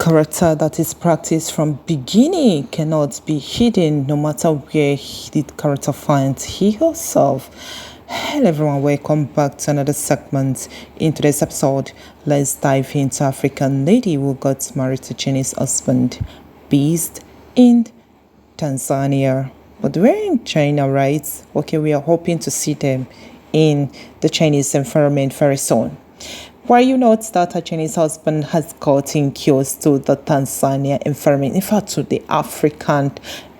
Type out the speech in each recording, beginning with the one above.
character that is practiced from beginning cannot be hidden no matter where the character finds he herself. Hello everyone, welcome back to another segment. In today's episode, let's dive into African lady who got married to Chinese husband based in Tanzania. But we're in China, right? Okay, we are hoping to see them in the Chinese environment very soon. Why you note that a Chinese husband has gotten close to the Tanzania environment, in fact to the African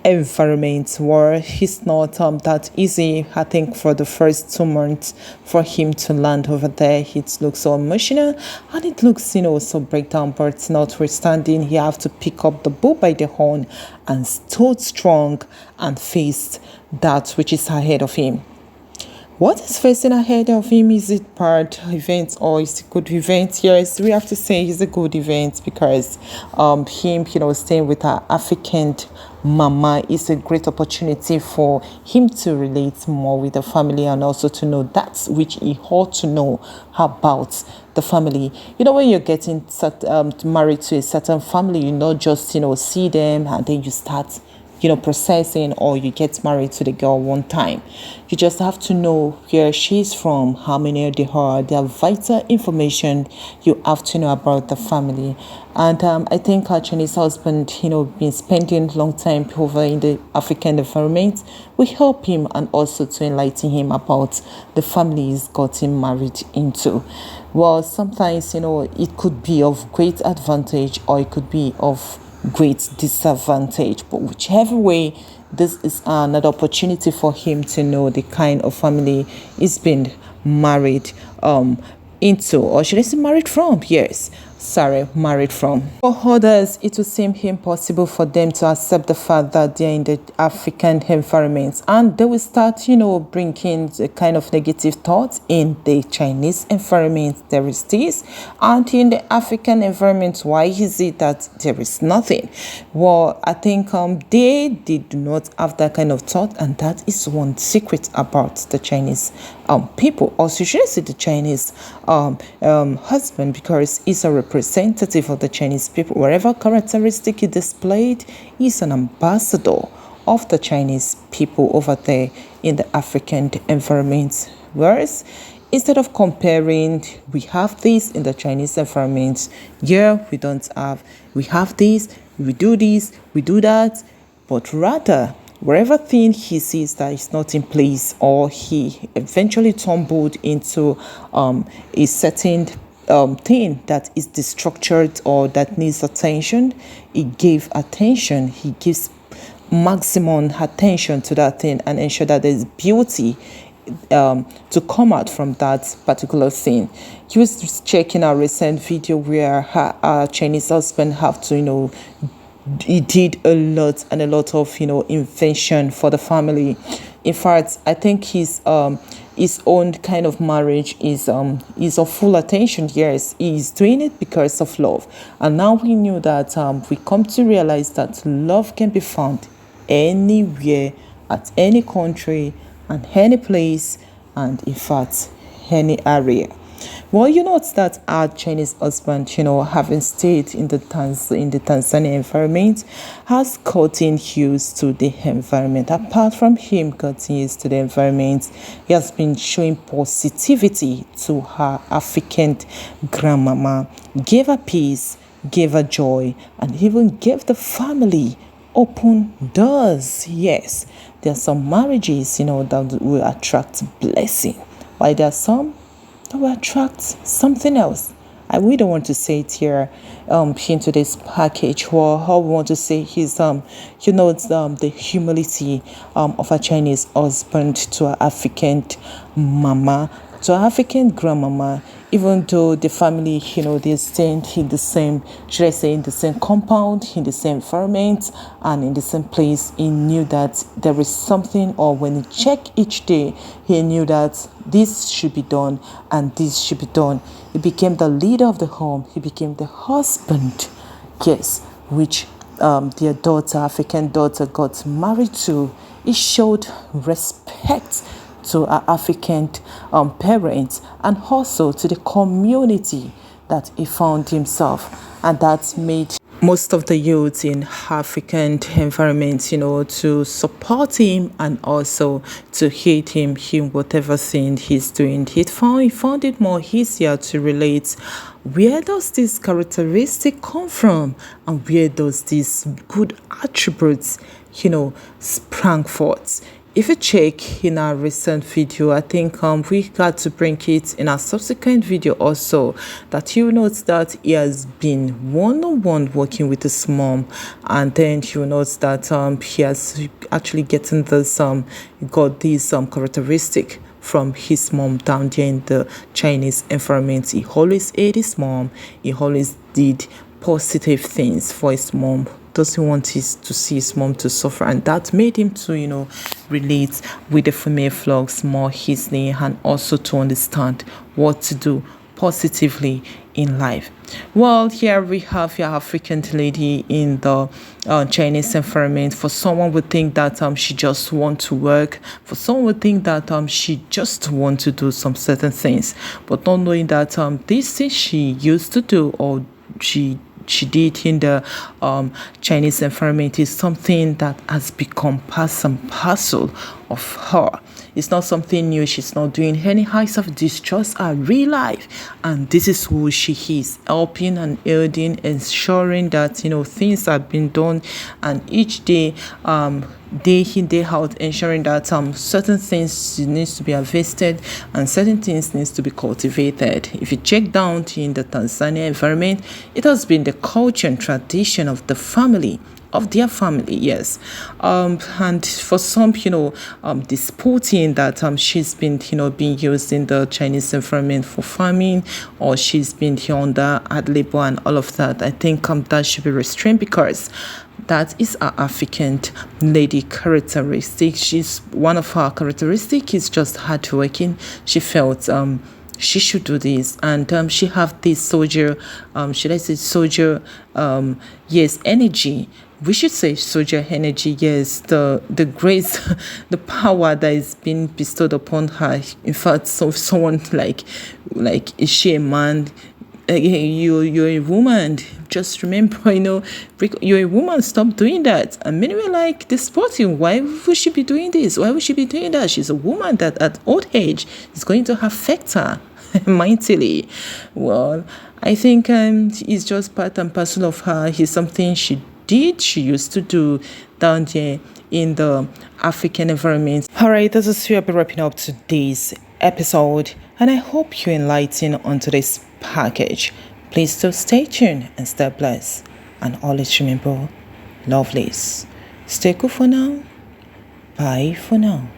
environment, where it's not that easy. I think for the first 2 months for him to land over there, it looks so emotional and it looks so breakdown, but notwithstanding, he have to pick up the bull by the horn and stood strong and face that which is ahead of him. What is facing ahead of him? Is it bad event or is it a good event? Yes, we have to say it's a good event because him, staying with our African mama is a great opportunity for him to relate more with the family and also to know that which he ought to know about the family. When you're getting married to a certain family, you not just see them and then you start processing, or you get married to the girl one time. You just have to know where she's from, how many they are, their vital information you have to know about the family. And I think our Chinese husband, been spending long time over in the African environment, we help him and also to enlighten him about the family he's gotten married into. Well, sometimes, it could be of great advantage or it could be of great disadvantage, but whichever way, this is another opportunity for him to know the kind of family he's been married into, or should I say married from? Married from. For others, it will seem impossible for them to accept the fact that they're in the African environment, and they will start, bringing a kind of negative thoughts. In the Chinese environment, there is this, and in the African environment, why is it that there is nothing? Well, I think they do not have that kind of thought, and that is one secret about the Chinese people, or should I say the Chinese husband, because he's a representative of the Chinese people. Whatever characteristic he displayed, he's an ambassador of the Chinese people over there in the African environment. Whereas instead of comparing, we have this in the Chinese environment, we don't have, we have this, we do that, but rather wherever thing he sees that is not in place, or he eventually tumbled into a certain thing that is destructured or that needs attention, he gives maximum attention to that thing and ensure that there's beauty to come out from that particular thing. He was checking our recent video where her Chinese husband have to he did a lot of invention for the family. In fact, I think his own kind of marriage is of full attention. Yes, he's doing it because of love, and now we knew that we come to realize that love can be found anywhere, at any country and any place, and in fact any area. Well, it's that our Chinese husband, having stayed in the Tanzania environment, has gotten used to the environment. Apart from him getting used to the environment, he has been showing positivity to her African grandmama, gave her peace, gave her joy, and even gave the family open doors. Yes, there are some marriages, that will attract blessing, while there are some that will attract something else. We don't want to say it here into this package. Well, how we want to say is it's the humility of a Chinese husband to an African mama, to an African grandmama. Even though the family, they're staying in the same, should I say, in the same compound, in the same environment, and in the same place, he knew that there is something, or when he checked each day, he knew that this should be done and this should be done. He became the leader of the home. He became the husband, yes, which their daughter, African daughter, got married to. He showed respect to our African parents, and also to the community that he found himself, and that made most of the youth in African environments, to support him and also to hate him whatever thing he's doing. He found it more easier to relate. Where does this characteristic come from, and where does these good attributes, sprang forth? If you check in our recent video, I think we got to bring it in a subsequent video also, that you note that he has been one-on-one working with his mom, and then you note that he has actually got this characteristic from his mom down there in the Chinese environment. He always ate his mom. He always did positive things for his mom. Doesn't want to see his mom to suffer, and that made him to relate with the female flocks more easily, and also to understand what to do positively in life. Well, here we have your African lady in the Chinese environment. For someone would think that she just want to work. For someone would think that she just want to do some certain things, but not knowing that this thing she used to do, or she did in the Chinese environment, is something that has become part and parcel of her. It's not something new. She's not doing any acts of distrust. Her real life, and this is who she is, helping and aiding, ensuring that things have been done, and each day day in day out, ensuring that certain things needs to be harvested and certain things needs to be cultivated. If you check down in the Tanzania environment, it has been the culture and tradition of the family, of their family, yes. And for some, disputing that she's been, being used in the Chinese environment for farming, or she's been here under hard labor and all of that, I think that should be restrained, because that is our African lady characteristic. She's one of her characteristics is just hardworking. She felt she should do this, and she have this soldier, should I say soldier, yes, energy. We should say soldier energy, yes, the grace, the power that is being bestowed upon her. In fact, so someone like is she a man? You're a woman. Just remember, you're a woman. Stop doing that. And many were like, this sporting. Why would she be doing this? Why would she be doing that? She's a woman that at old age is going to affect her mightily. Well, I think it's just part and parcel of her. It's something she used to do down there in the African environment. All right, this is where I'll be wrapping up today's episode, and I hope you're enlightened on today's package. Please still stay tuned and stay blessed, and always remember, lovelies, stay cool for now. Bye for now.